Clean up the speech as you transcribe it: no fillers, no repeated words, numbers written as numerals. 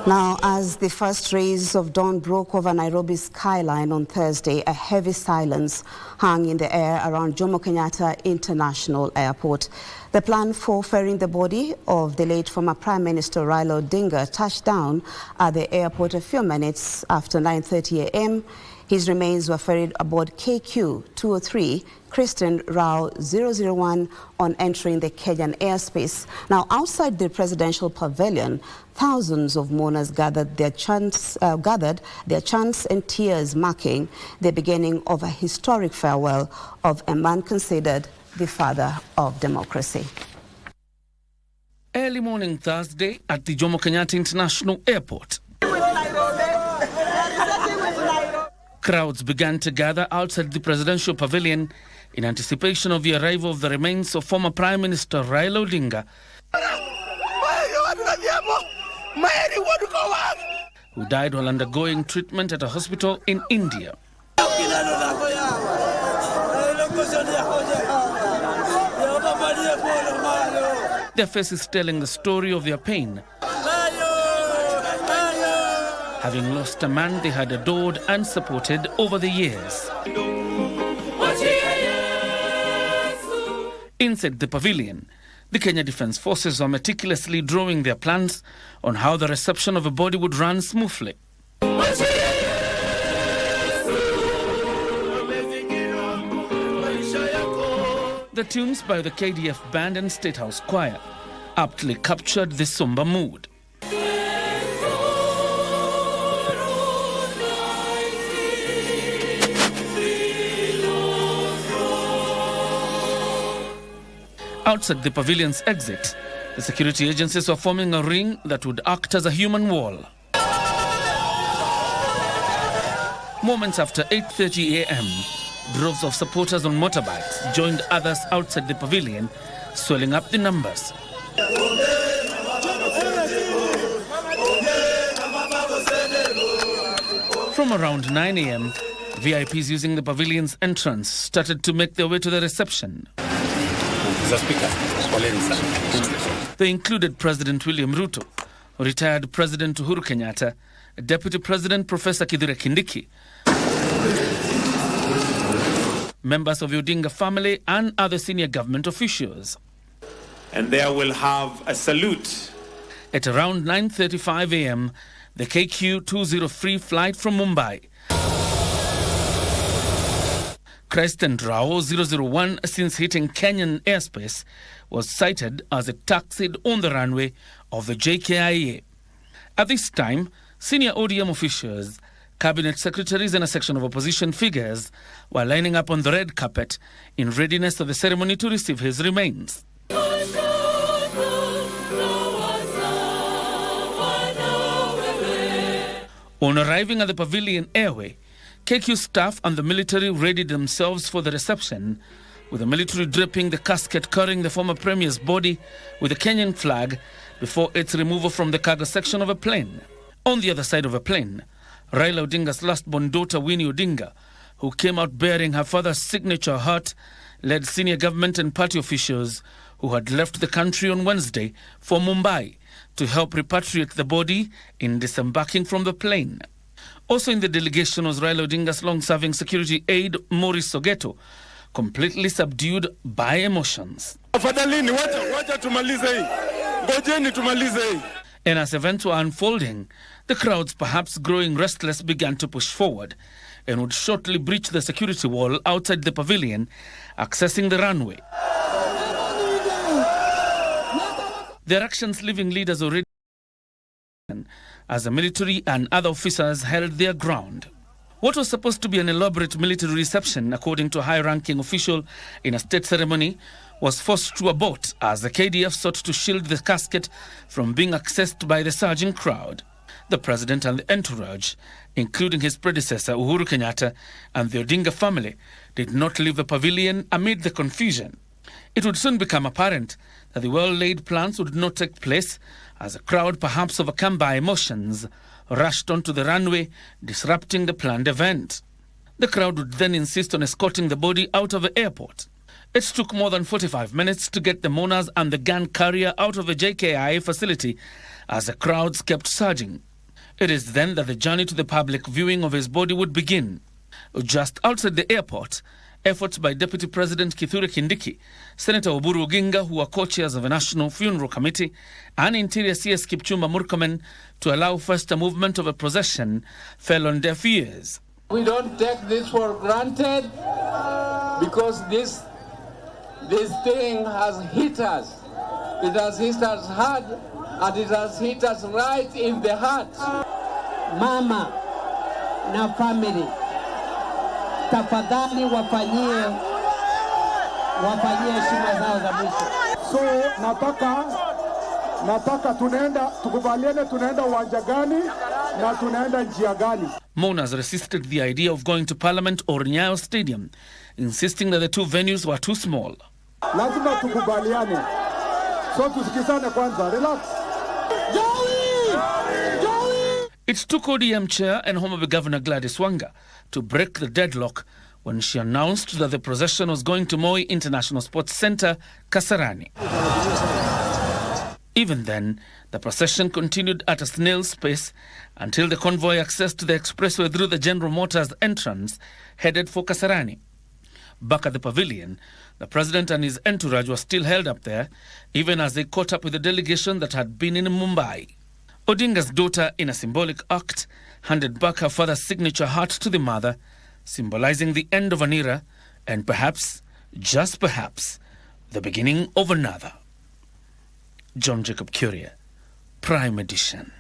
Now, as the first rays of dawn broke over Nairobi's skyline on Thursday, a heavy silence hung in the air around Jomo Kenyatta International Airport. The plan for ferrying the body of the late former Prime Minister Raila Odinga touched down at the airport a few minutes after 9:30 a.m. His remains were ferried aboard KQ 203, christened RAW 001, on entering the Kenyan airspace. Now, outside the Presidential Pavilion, thousands of mourners gathered their chants and tears, marking the beginning of a historic farewell of a man considered the father of democracy. Early morning Thursday at the Jomo Kenyatta International Airport, crowds began to gather outside the Presidential Pavilion in anticipation of the arrival of the remains of former Prime Minister Raila Odinga, who died while undergoing treatment at a hospital in India. Their faces telling the story of their pain, having lost a man they had adored and supported over the years. Inside the pavilion, the Kenya Defence Forces are meticulously drawing their plans on how the reception of a body would run smoothly. The tunes by the KDF Band and State House Choir aptly captured this somber mood. Outside the pavilion's exit, the security agencies were forming a ring that would act as a human wall. Moments after 8:30 a.m., droves of supporters on motorbikes joined others outside the pavilion, swelling up the numbers. From around 9 a.m., VIPs using the pavilion's entrance started to make their way to the reception. They included President William Ruto, retired President Uhuru Kenyatta, Deputy President Professor Kithure Kindiki, members of the Odinga family and other senior government officials. And there will have a salute. At around 9:35 a.m., the KQ 203 flight from Mumbai, christened RAW 001 since hitting Kenyan airspace, was sighted as it taxied on the runway of the JKIA. At this time, senior ODM officials, cabinet secretaries and a section of opposition figures were lining up on the red carpet in readiness for the ceremony to receive his remains. On arriving at the pavilion airway, KQ staff and the military readied themselves for the reception, with the military draping the casket carrying the former premier's body with a Kenyan flag before its removal from the cargo section of a plane. On the other side of a plane, Raila Odinga's last-born daughter Winnie Odinga, who came out bearing her father's signature heart, led senior government and party officials who had left the country on Wednesday for Mumbai to help repatriate the body in disembarking from the plane. Also in the delegation was Raila Odinga's long-serving security aide, Maurice Sogeto, completely subdued by emotions. And as events were unfolding, the crowds, perhaps growing restless, began to push forward and would shortly breach the security wall outside the pavilion, accessing the runway. Their actions leaving leaders already as the military and other officers held their ground. What was supposed to be an elaborate military reception, according to a high-ranking official in a state ceremony, was forced to abort as the KDF sought to shield the casket from being accessed by the surging crowd. The president and the entourage, including his predecessor Uhuru Kenyatta and the Odinga family, did not leave the pavilion amid the confusion. It would soon become apparent that the well-laid plans would not take place as a crowd, perhaps overcome by emotions, rushed onto the runway, disrupting the planned event. The crowd would then insist on escorting the body out of the airport. It took more than 45 minutes to get the mourners and the gun carrier out of the JKIA facility as the crowds kept surging. It is then that the journey to the public viewing of his body would begin. Just outside the airport, efforts by Deputy President Kithure Kindiki, Senator Oburu Oginga, who are co-chairs of a National Funeral Committee, and Interior CS Kipchumba Murkomen to allow faster movement of a procession fell on deaf ears. We don't take this for granted because this thing has hit us. It has hit us hard and it has hit us right in the heart. Mama na family, tafadhali wafanyie heshima zao za mwisho. So nataka tukubaliane tunaenda uwanja gani na tunaenda njia gani. Mourners resisted the idea of going to Parliament or Nyayo Stadium, insisting that the two venues were too small. Lazima tukubaliane. So tusikizane kwanza, relax. It took ODM Chair and Homa Bay Governor Gladys Wanga to break the deadlock when she announced that the procession was going to Moi International Sports Centre, Kasarani. Even then, the procession continued at a snail's pace until the convoy accessed the expressway through the General Motors entrance, headed for Kasarani. Back at the pavilion, the president and his entourage were still held up there, even as they caught up with the delegation that had been in Mumbai. Odinga's daughter, in a symbolic act, handed back her father's signature heart to the mother, symbolizing the end of an era and perhaps, just perhaps, the beginning of another. John Jacob Curia, Prime Edition.